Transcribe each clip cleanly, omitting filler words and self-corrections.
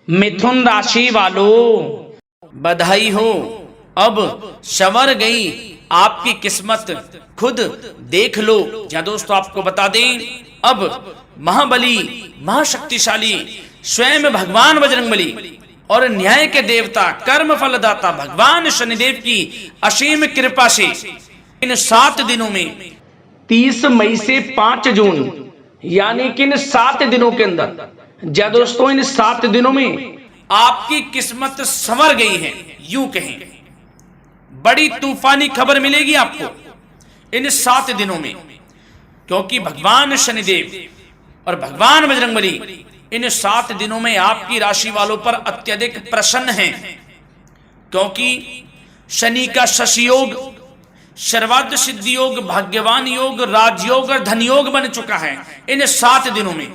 मिथुन राशि वालों, बधाई हो, अब संवर गई आपकी किस्मत, खुद देख लो। या दोस्तों आपको बता दें, अब महाबली महाशक्तिशाली स्वयं भगवान बजरंगबली और न्याय के देवता कर्म फलदाता भगवान शनिदेव की असीम कृपा से इन 7 दिनों में 30 मई से 5 जून यानी कि इन 7 दिनों के अंदर, या दोस्तों इन 7 दिनों में आपकी किस्मत संवर गई है। यूं कहें बड़ी तूफानी खबर मिलेगी आपको इन 7 दिनों में, क्योंकि भगवान शनिदेव और भगवान बजरंगबली इन 7 दिनों में आपकी राशि वालों पर अत्यधिक प्रसन्न हैं, क्योंकि शनि का शशि योग, सर्वार्थ सिद्धि योग, भाग्यवान योग, राजयोग और धन योग बन चुका है इन 7 दिनों में,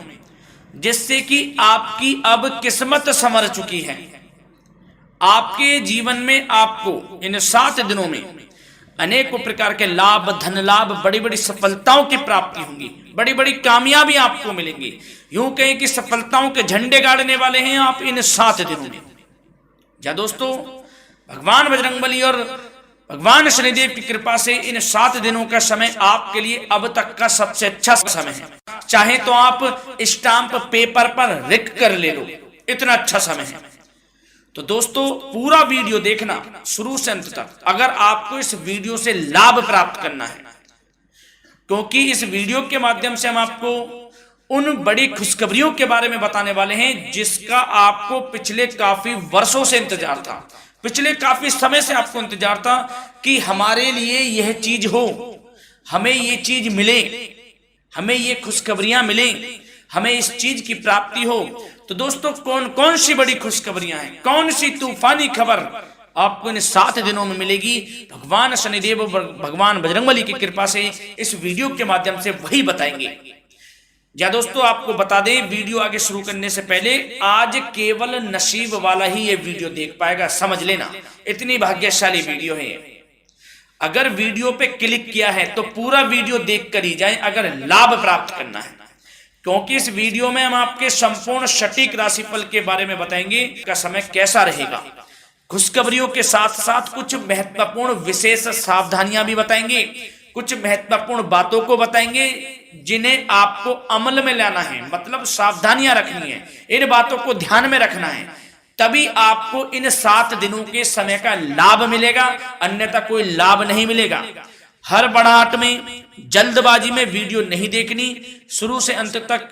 जिससे कि आपकी अब किस्मत संवर चुकी है। आपके जीवन में आपको इन 7 दिनों में अनेकों प्रकार के लाभ, धन लाभ, बड़ी बड़ी सफलताओं की प्राप्ति होंगी, बड़ी बड़ी कामयाबी आपको मिलेंगी। यूं कहें कि सफलताओं के झंडे गाड़ने वाले हैं आप इन 7 दिनों में। या दोस्तों भगवान बजरंगबली और भगवान शनिदेव की कृपा से इन 7 दिनों का समय आपके लिए अब तक का सबसे अच्छा समय है। चाहे तो आप स्टाम्प पेपर पर लिख कर ले लो, इतना अच्छा समय है। तो दोस्तों पूरा वीडियो देखना शुरू से अंत तक, अगर आपको इस वीडियो से लाभ प्राप्त करना है, क्योंकि इस वीडियो के माध्यम से हम आपको उन बड़ी खुशखबरियों के बारे में बताने वाले हैं जिसका आपको पिछले काफी वर्षों से इंतजार था, पिछले काफी समय से आपको इंतजार था कि हमारे लिए यह चीज हो, हमें ये चीज मिले, हमें ये खुशखबरियां मिले, हमें इस चीज की प्राप्ति हो। तो दोस्तों कौन कौन सी बड़ी खुशखबरियां हैं, कौन सी तूफानी खबर आपको इन 7 दिनों में मिलेगी, भगवान शनिदेव और भगवान बजरंगबली की कृपा से इस वीडियो के माध्यम से वही बताएंगे। या दोस्तों आपको बता दें, वीडियो आगे शुरू करने से पहले आज केवल नसीब वाला ही ये वीडियो देख पाएगा, समझ लेना, इतनी भाग्यशाली वीडियो है। अगर वीडियो पे क्लिक किया है तो पूरा वीडियो देख कर ही जाए अगर लाभ प्राप्त करना है, क्योंकि इस वीडियो में हम आपके संपूर्ण सटीक राशिफल के बारे में बताएंगे का समय कैसा रहेगा। खुशखबरियों के साथ साथ कुछ महत्वपूर्ण विशेष सावधानियां भी बताएंगे, कुछ महत्वपूर्ण बातों को बताएंगे जिन्हें आपको अमल में लाना है, मतलब सावधानियां रखनी है, इन बातों को ध्यान में रखना है, तभी आपको इन 7 दिनों के समय का लाभ मिलेगा, अन्यथा कोई लाभ नहीं मिलेगा। हर बड़ाहट में, जल्दबाजी में वीडियो नहीं देखनी, शुरू से अंत तक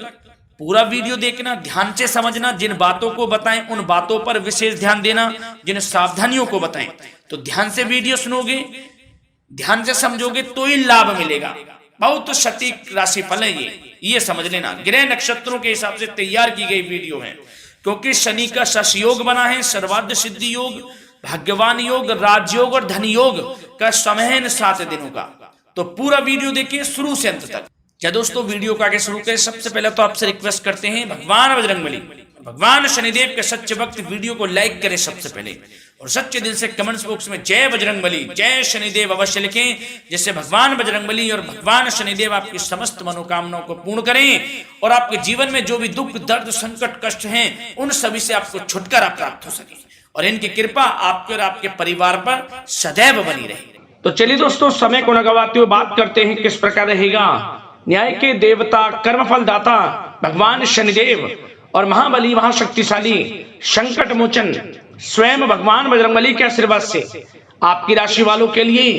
पूरा वीडियो देखना, ध्यान से समझना, जिन बातों को बताएं उन बातों पर विशेष ध्यान देना, जिन सावधानियों को बताएं तो ध्यान से वीडियो सुनोगे, ध्यान से समझोगे तो ही लाभ मिलेगा। बहुत सटीक राशिफल है ये समझ लेना, ग्रह नक्षत्रों के हिसाब से तैयार की गई वीडियो है, क्योंकि शनि का शशि योग बना है, सर्वार्थ सिद्धि योग, भाग्यवान योग, राजयोग और धन योग का समय है इन 7 दिनों का। तो पूरा वीडियो देखिए शुरू से अंत तक। या दोस्तों वीडियो को आगे शुरू करें, सबसे पहले तो आपसे रिक्वेस्ट करते हैं, भगवान बजरंगबली, भगवान शनिदेव के सच्चे भक्त वीडियो को लाइक करें सबसे पहले, और सच्चे दिल से कमेंट्स बॉक्स में जय बजरंगबली, जय शनिदेव अवश्य लिखें, जिससे भगवान बजरंगबली और भगवान शनिदेव आपकी समस्त मनोकामनाओं को पूर्ण करें और आपके जीवन में जो भी दुख, दर्द, संकट, कष्ट हैं उन सभी से आपको छुटकारा प्राप्त हो सके और इनकी कृपा आपके और आपके परिवार पर सदैव बनी रहे। तो चलिए दोस्तों समय को न गवाते हुए बात करते हैं किस प्रकार रहेगा न्याय के देवता, कर्मफल दाता भगवान शनिदेव और महाबली महाशक्तिशाली संकट मोचन स्वयं भगवान बजरंगबली के आशीर्वाद से आपकी राशि वालों के लिए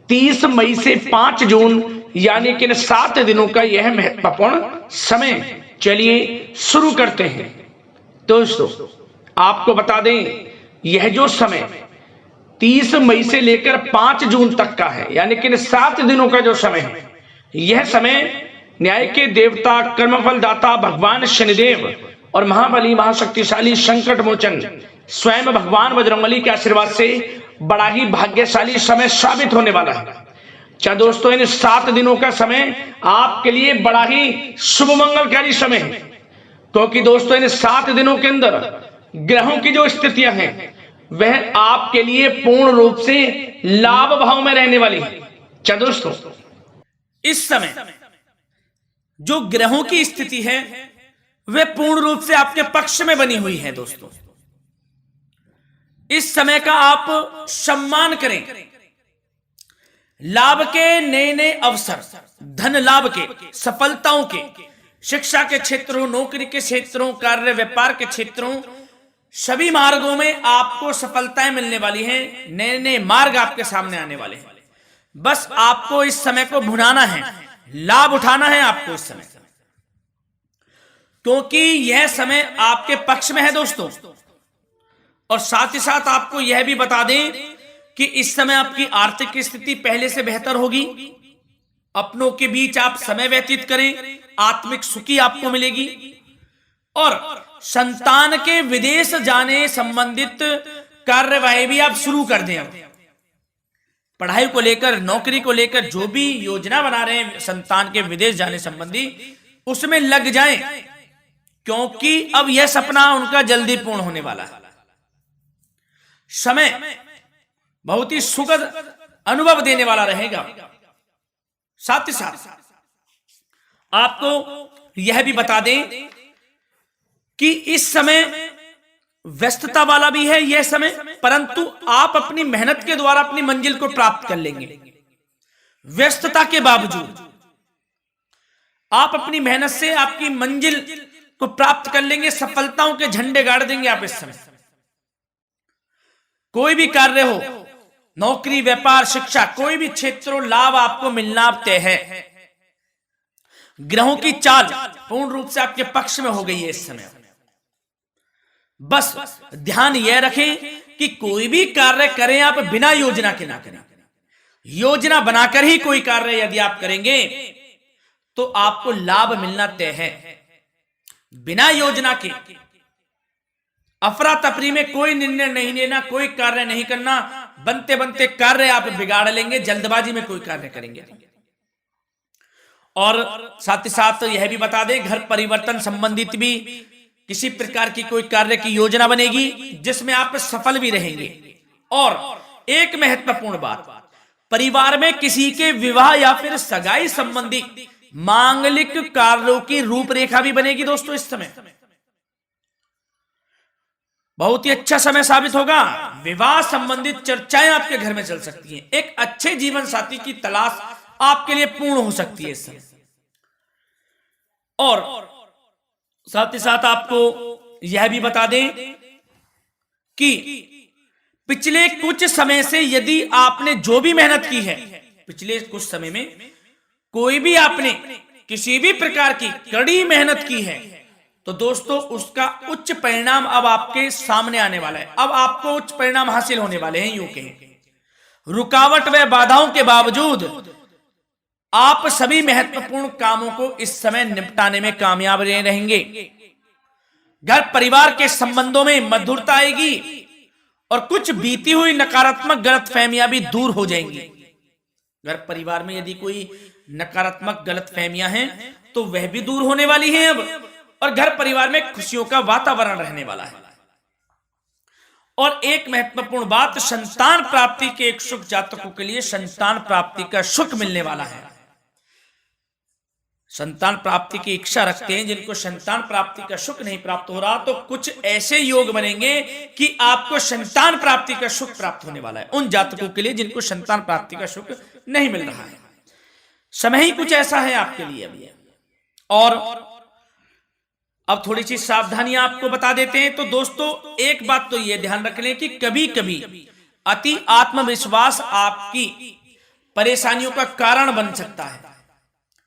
30 मई से 5 जून यानी कि 7 दिनों का यह महत्वपूर्ण समय। चलिए शुरू करते हैं। दोस्तों आपको बता दें, यह जो समय 30 मई से लेकर 5 जून तक का है, यानी कि 7 दिनों का जो समय है, यह समय न्याय के देवता, कर्मफल दाता भगवान शनिदेव और महाबली महाशक्तिशाली संकट मोचन स्वयं भगवान बजरंगबली के आशीर्वाद से बड़ा ही भाग्यशाली समय साबित होने वाला है। क्या दोस्तों इन 7 दिनों का समय आपके लिए बड़ा ही शुभ मंगलकारी समय है, क्योंकि दोस्तों इन 7 दिनों के अंदर ग्रहों की जो स्थितियां हैं वह आपके लिए पूर्ण रूप से लाभ भाव में रहने वाली है। क्या दोस्तों इस समय जो ग्रहों की स्थिति है वे पूर्ण रूप से आपके पक्ष में बनी हुई है। दोस्तों, इस समय का आप सम्मान करें। लाभ के नए नए अवसर, धन लाभ के, सफलताओं के, शिक्षा के क्षेत्रों, नौकरी के क्षेत्रों, कार्य व्यापार के क्षेत्रों, सभी मार्गों में आपको सफलताएं मिलने वाली हैं। नए नए मार्ग आपके सामने आने वाले हैं। बस आपको इस समय को भुनाना है, लाभ उठाना है आपको इस समय, क्योंकि यह समय आपके पक्ष में है दोस्तों। और साथ ही साथ आपको यह भी बता दें कि इस समय आपकी आर्थिक स्थिति पहले से बेहतर होगी। अपनों के बीच आप समय व्यतीत करें, आत्मिक सुखी आपको मिलेगी। और संतान के विदेश जाने संबंधित कार्यवाही भी आप शुरू कर दें। अब पढ़ाई को लेकर, नौकरी को लेकर जो भी योजना बना रहे हैं संतान के विदेश जाने संबंधी, उसमें लग जाएं, क्योंकि अब यह सपना उनका जल्दी पूर्ण होने वाला है। समय बहुत ही सुखद अनुभव देने वाला रहेगा। साथ ही साथ आपको यह भी बता दें कि इस समय व्यस्तता वाला भी है यह समय, परंतु आप अपनी मेहनत के द्वारा अपनी मंजिल को प्राप्त कर लेंगे। व्यस्तता के बावजूद आप अपनी मेहनत से आपकी मंजिल को प्राप्त कर लेंगे। सफलताओं के झंडे गाड़ देंगे आप इस समय। कोई भी कार्य हो, नौकरी, व्यापार, शिक्षा, कोई भी क्षेत्रों, लाभ आपको मिलना तय है। ग्रहों की चाल पूर्ण रूप से आपके पक्ष में हो गई है इस समय। बस ध्यान यह रखें कि कोई भी कार्य करें आप बिना योजना के ना करें। योजना बनाकर ही कोई कार्य यदि आप करेंगे तो आपको लाभ मिलना तय है। बिना योजना के अफरा तफरी में कोई निर्णय नहीं लेना, कोई कार्य नहीं करना। बनते बनते कार्य आप बिगाड़ लेंगे, जल्दबाजी में कोई कार्य करेंगे। और साथ ही साथ यह भी बता दें, घर परिवर्तन संबंधित भी किसी प्रकार की कोई कार्य की योजना बनेगी जिसमें आप सफल भी रहेंगे। और एक महत्वपूर्ण बात, परिवार में किसी के विवाह या फिर सगाई संबंधी मांगलिक कार्यों की रूपरेखा भी बनेगी दोस्तों। इस समय बहुत ही अच्छा समय साबित होगा। विवाह संबंधित चर्चाएं आपके घर में चल सकती हैं। एक अच्छे जीवन साथी की तलाश आपके लिए पूर्ण हो सकती है इस समय। और साथ ही साथ आपको यह भी बता दें कि पिछले कुछ समय से यदि आपने जो भी मेहनत की है, पिछले कुछ समय में कोई भी आपने किसी भी प्रकार की कड़ी मेहनत की है, तो दोस्तों उसका उच्च परिणाम अब आपके सामने आने वाला है। अब आपको उच्च परिणाम हासिल होने वाले हैं। यूं कहें रुकावट व बाधाओं के बावजूद आप सभी महत्वपूर्ण कामों को इस समय निपटाने में कामयाब रहेंगे। घर परिवार के संबंधों में मधुरता आएगी और कुछ बीती हुई नकारात्मक गलतफहमियां भी दूर हो जाएंगी। घर परिवार में यदि कोई नकारात्मक गलतफहमियां हैं तो वह भी दूर होने वाली हैं अब, और घर परिवार में खुशियों का वातावरण रहने वाला है। और एक महत्वपूर्ण बात, संतान प्राप्ति के इच्छुक जातकों के लिए संतान प्राप्ति का सुख मिलने वाला है। संतान प्राप्ति की इच्छा रखते हैं, जिनको संतान प्राप्ति का सुख नहीं प्राप्त हो रहा, तो कुछ ऐसे योग बनेंगे कि आपको संतान प्राप्ति का सुख प्राप्त होने वाला है। उन जातकों के लिए जिनको संतान प्राप्ति का सुख नहीं मिल रहा है, समय ही कुछ ऐसा है आपके लिए अभी। और अब थोड़ी सी सावधानियां आपको बता देते हैं। तो दोस्तों एक बात तो यह ध्यान रख लें कि कभी कभी अति आत्मविश्वास आपकी परेशानियों का कारण बन सकता है।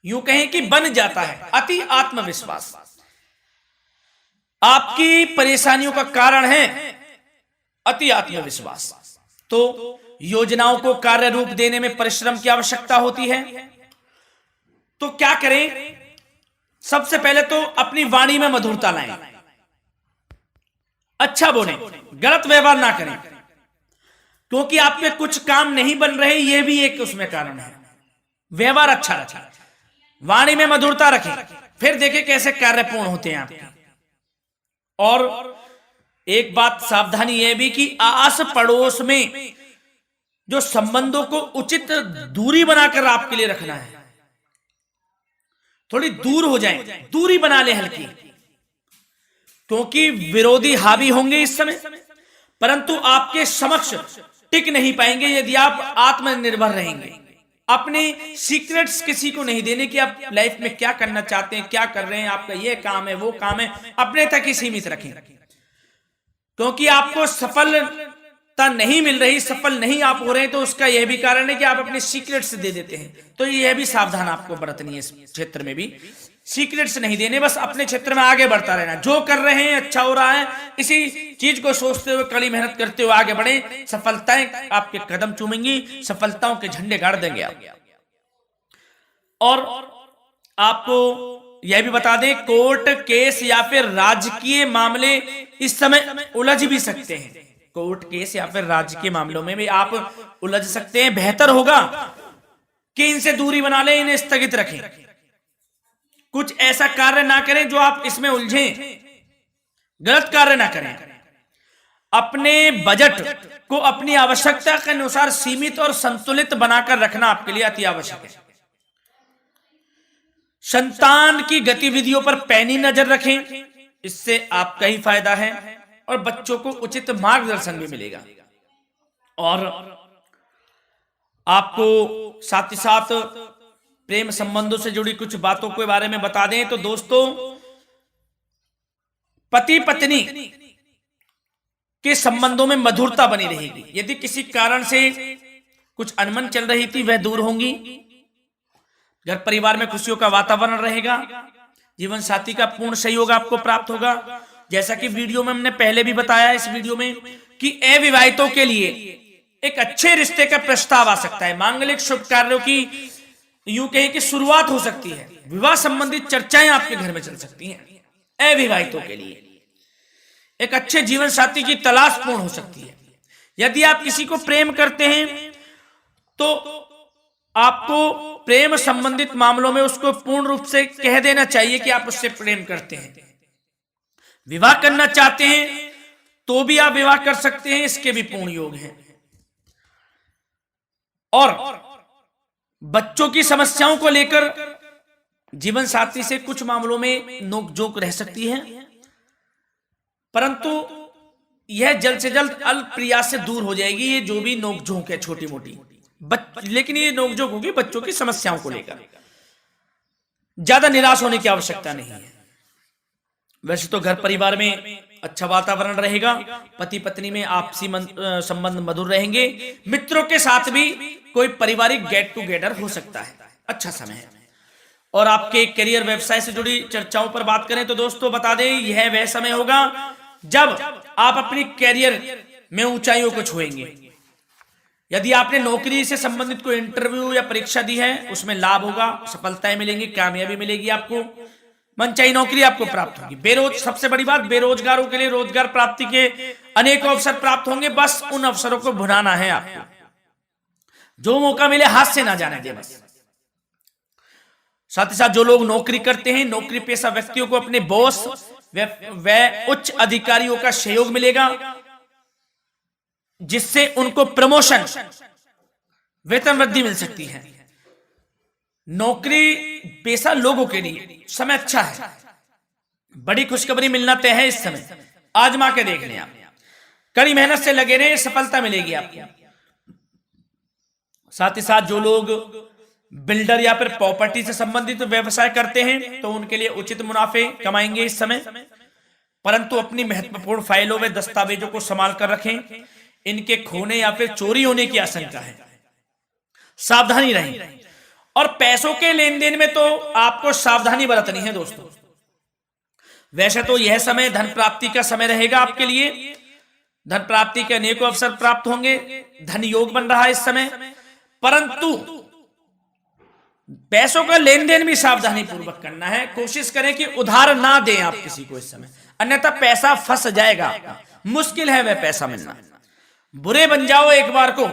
यूं कहें कि बन जाता है। अति आत्मविश्वास आपकी परेशानियों का कारण है। अति आत्मविश्वास तो योजनाओं को कार्य रूप देने में परिश्रम की आवश्यकता होती है। तो क्या करें? सबसे पहले तो अपनी वाणी में मधुरता लाएं, अच्छा बोलें, गलत व्यवहार ना करें, क्योंकि आपके कुछ काम नहीं बन रहे, यह भी एक उसमें कारण है। व्यवहार अच्छा रखें, वाणी में मधुरता रखें, फिर देखें कैसे कार्य पूर्ण होते हैं आपके। और एक बात सावधानी यह भी कि आस पड़ोस में जो संबंधों को उचित दूरी बनाकर आपके लिए रखना है। थोड़ी दूर हो जाएं, दूरी बना ले हल्की, क्योंकि विरोधी हावी होंगे इस समय, परंतु आपके समक्ष टिक नहीं पाएंगे यदि आप आत्मनिर्भर रहेंगे। अपने सीक्रेट्स किसी को नहीं देने कि आप लाइफ में क्या करना चाहते हैं, क्या कर रहे हैं, आपका ये काम है, वो काम है, अपने तक ही सीमित रखें। क्योंकि आपको सफलता नहीं मिल रही, सफल नहीं आप हो रहे, तो उसका यह भी कारण है कि आप अपने सीक्रेट्स दे देते हैं। तो यह भी सावधान आपको बरतनी है इस क्षेत्र में भी, सीक्रेट्स नहीं देने, बस अपने क्षेत्र में आगे बढ़ता रहना। जो कर रहे हैं अच्छा हो रहा है, इसी चीज को सोचते हुए कड़ी मेहनत करते हुए आगे बढ़े। सफलताएं आपके कदम चूमेंगी, सफलताओं के झंडे गाड़ देंगे आप। और आपको यह भी बता दें, कोर्ट केस या फिर राजकीय मामले इस समय उलझ भी सकते हैं। कोर्ट केस या फिर राजकीय मामलों में भी आप उलझ सकते हैं। बेहतर होगा कि इनसे दूरी बना लें, इन्हें स्थगित रखें, कुछ ऐसा कार्य ना करें जो आप इसमें उलझें, गलत कार्य ना करें। अपने बजट को अपनी आवश्यकता के अनुसार सीमित और संतुलित बनाकर रखना आपके लिए अति आवश्यक है। संतान की गतिविधियों पर पैनी नजर रखें, इससे आपका ही फायदा है और बच्चों को उचित मार्गदर्शन भी मिलेगा। और आपको साथ ही साथ प्रेम संबंधों से जुड़ी कुछ बातों के बारे में बता दें तो दोस्तों, पति पत्नी के संबंधों में मधुरता बनी रहेगी। यदि किसी कारण से कुछ अनबन चल रही थी वह दूर होंगी। घर परिवार में खुशियों का वातावरण रहेगा। जीवन साथी का पूर्ण सहयोग आपको प्राप्त होगा। जैसा कि वीडियो में हमने पहले भी बताया इस वीडियो में कि अविवाहितों के लिए एक अच्छे रिश्ते का प्रस्ताव आ सकता है। मांगलिक शुभ कार्यों की यूं कहें कि शुरुआत हो सकती है। विवाह संबंधित चर्चाएं आपके घर में चल सकती हैं। अविवाहितों के लिए एक अच्छे जीवन साथी की तलाश पूर्ण हो सकती है। यदि आप किसी को प्रेम करते हैं तो आपको प्रेम संबंधित मामलों में उसको पूर्ण रूप से कह देना चाहिए कि आप उससे प्रेम करते हैं। विवाह करना चाहते हैं तो भी आप विवाह कर सकते हैं, इसके भी पूर्ण योग हैं। और बच्चों की समस्याओं को लेकर जीवन साथी से कुछ मामलों में नोकझोंक रह सकती है, परंतु यह जल्द से जल्द अल्प प्रयास से दूर हो जाएगी। ये जो भी नोकझोंक है छोटी मोटी, लेकिन ये नोकझोंक होगी बच्चों की समस्याओं को लेकर। ज्यादा निराश होने की आवश्यकता नहीं है। वैसे तो घर परिवार में अच्छा वातावरण रहेगा। पति पत्नी में आपसी संबंध मधुर रहेंगे। मित्रों के साथ भी कोई पारिवारिक गेट टुगेदर हो सकता है। अच्छा समय है। और आपके करियर व्यवसाय से जुड़ी चर्चाओं पर बात करें तो दोस्तों बता दें, यह वह समय होगा जब आप अपनी करियर में ऊंचाइयों को छुएंगे। यदि आपने नौकरी से संबंधित कोई इंटरव्यू या परीक्षा दी है उसमें लाभ होगा, सफलताएं मिलेंगी, कामयाबी मिलेगी, आपको मनचाही नौकरी आपको प्राप्त होगी। सबसे बड़ी बात, बेरोजगारों के लिए रोजगार प्राप्ति के अनेक अवसर प्राप्त होंगे। बस उन अवसरों को भुनाना है आपको। जो मौका मिले हाथ से ना जाने दे बस। साथ ही साथ जो लोग नौकरी करते हैं, नौकरी पेशा व्यक्तियों को अपने बॉस व उच्च अधिकारियों का सहयोग मिलेगा, जिससे उनको प्रमोशन, वेतन वृद्धि मिल सकती है। नौकरी पेशा लोगों के लिए समय अच्छा है। बड़ी खुशखबरी मिलना तय है इस समय। आजमा के देख लें आप। कड़ी मेहनत से लगे रहे, सफलता मिलेगी आपको। साथ ही साथ जो लोग बिल्डर या फिर प्रॉपर्टी से संबंधित व्यवसाय करते हैं तो उनके लिए उचित मुनाफे कमाएंगे इस समय, परंतु अपनी महत्वपूर्ण फाइलों में दस्तावेजों को संभाल कर रखें। इनके खोने या फिर चोरी होने की आशंका है, सावधानी रहें। और पैसों के लेन देन में तो आपको सावधानी बरतनी है दोस्तों। वैसे तो यह समय धन प्राप्ति का समय रहेगा आपके लिए। धन प्राप्ति के अनेकों अवसर प्राप्त होंगे। धन योग बन रहा है इस समय, परंतु पैसों का लेन देन भी सावधानी पूर्वक करना है। कोशिश करें कि उधार ना दें आप किसी को इस समय, अन्यथा पैसा फंस जाएगा आपका। मुश्किल है वह पैसा मिलना। बुरे बन जाओ एक बार को,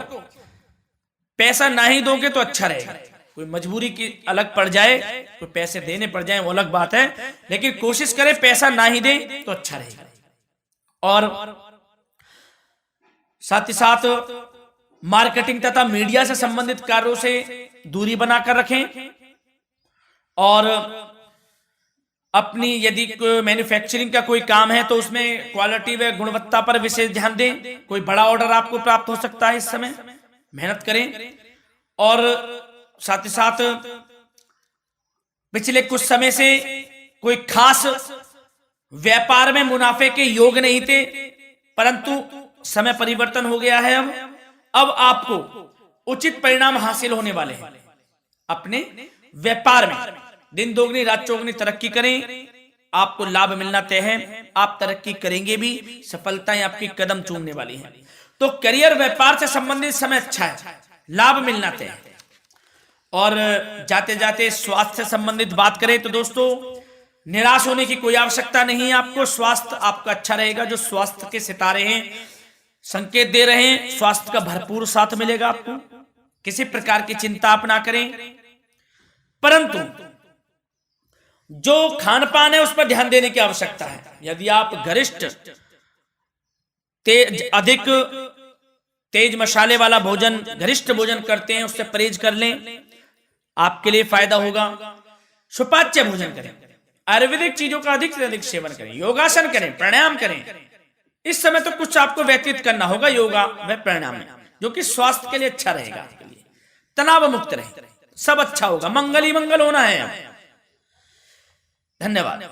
पैसा ना ही दोगे तो अच्छा रहेगा। कोई मजबूरी की अलग पड़ जाए, कोई पैसे देने पड़ जाए वो अलग बात है, लेकिन कोशिश करें पैसा ना ही दें तो अच्छा रहेगा। और साथ ही साथ मार्केटिंग तथा मीडिया से संबंधित कार्यों से दूरी बनाकर रखें। और अपनी यदि मैन्युफैक्चरिंग का कोई काम है तो उसमें क्वालिटी व गुणवत्ता पर विशेष ध्यान दें। कोई बड़ा ऑर्डर आपको प्राप्त हो सकता है इस समय, मेहनत करें। और साथ ही साथ पिछले कुछ समय से कोई खास व्यापार में मुनाफे के योग नहीं थे, परंतु समय परिवर्तन हो गया है। अब आपको उचित परिणाम हासिल होने वाले हैं। अपने व्यापार में दिन दोगुनी रात चौगुनी तरक्की करें, आपको लाभ मिलना तय है। आप तरक्की करेंगे भी, सफलताएं आपकी कदम चूमने वाली हैं। तो करियर व्यापार से संबंधित समय अच्छा है, लाभ मिलना तय है। और जाते जाते स्वास्थ्य से संबंधित बात करें तो दोस्तों, निराश होने की कोई आवश्यकता नहीं है। आपको स्वास्थ्य आपका अच्छा रहेगा। जो स्वास्थ्य के सितारे हैं संकेत दे रहे हैं, स्वास्थ्य का भरपूर साथ मिलेगा आपको। किसी प्रकार की चिंता आप ना करें, परंतु जो खान पान है उस पर ध्यान देने की आवश्यकता है। यदि आप गरिष्ठ अधिक तेज मसाले वाला भोजन, गरिष्ठ भोजन करते हैं, उससे परहेज कर लें, आपके लिए फायदा होगा। सुपाच्य भोजन करें, आयुर्वेदिक चीजों का अधिक से अधिक सेवन करें, योगासन करें, प्राणायाम करें। इस समय तो कुछ आपको व्यतीत करना होगा योगा व प्राणायाम में, जो कि स्वास्थ्य के लिए अच्छा रहेगा। आपके लिए तनाव मुक्त रहे, सब अच्छा होगा। मंगल ही मंगल होना है। धन्यवाद।